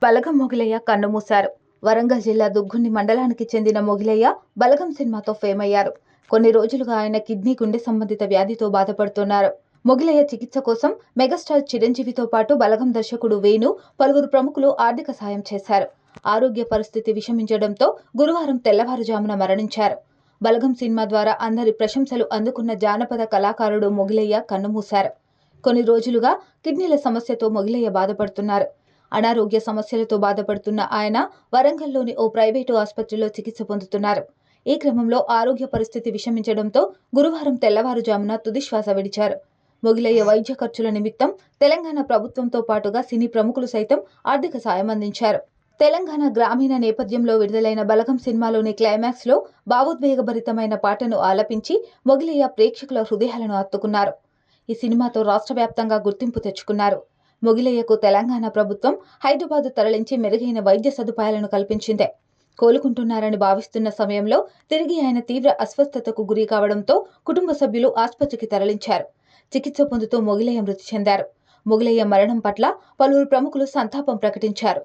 బలగం మొగిలయ్య కన్నుమూశారు. వరంగల్ జిల్లా దుగ్గుండి మండలానికి చెందిన మొగిలయ్య బలగం సినిమాతో ఫేమ్ అయ్యారు. కొన్ని రోజులుగా ఆయన కిడ్నీ గుండె సంబంధిత వ్యాధితో బాధపడుతున్నారు. మొగిలయ్య చికిత్స కోసం మెగాస్టార్ చిరంజీవితో పాటు బలగం దర్శకుడు వేణు, పలువురు ప్రముఖులు ఆర్థిక సాయం చేశారు. ఆరోగ్య పరిస్థితి విషమించడంతో గురువారం తెల్లవారుజామున మరణించారు. బలగం సినిమా ద్వారా అందరి ప్రశంసలు అందుకున్న జానపద కళాకారుడు మొగిలయ్య కన్నుమూశారు. కొన్ని రోజులుగా కిడ్నీల సమస్యతో మొగిలయ్య బాధపడుతున్నారు. అనారోగ్య సమస్యలతో బాధపడుతున్న ఆయన వరంగల్లోని ఓ ప్రైవేటు ఆసుపత్రిలో చికిత్స పొందుతున్నారు. ఈ క్రమంలో ఆరోగ్య పరిస్థితి విషమించడంతో గురువారం తెల్లవారుజామున తుదిశ్వాస విడిచారు. మొగిలయ్య వైద్య ఖర్చుల నిమిత్తం తెలంగాణ ప్రభుత్వంతో పాటుగా సినీ ప్రముఖులు సైతం ఆర్థిక సాయం అందించారు. తెలంగాణ గ్రామీణ నేపథ్యంలో విడుదలైన బలగం సినిమాలోని క్లైమాక్స్ లో భావోద్వేగభరితమైన పాటను ఆలపించి మొగిలయ్య ప్రేక్షకుల హృదయాలను హత్తుకున్నారు. ఈ సినిమాతో రాష్ట్ర వ్యాప్తంగా గుర్తింపు తెచ్చుకున్నారు. మొగిలయ్యకు తెలంగాణ ప్రభుత్వం హైదరాబాద్ తరలించి మెరుగైన వైద్య సదుపాయాలను కల్పించింది. కోలుకుంటున్నారని భావిస్తున్న సమయంలో తిరిగి ఆయన తీవ్ర అస్వస్థతకు గురి కావడంతో కుటుంబ సభ్యులు ఆసుపత్రికి తరలించారు. చికిత్స పొందుతూ మొగిలయ్య మృతి చెందారు. మొగిలయ్య మరణం పట్ల పలువురు ప్రముఖులు సంతాపం ప్రకటించారు.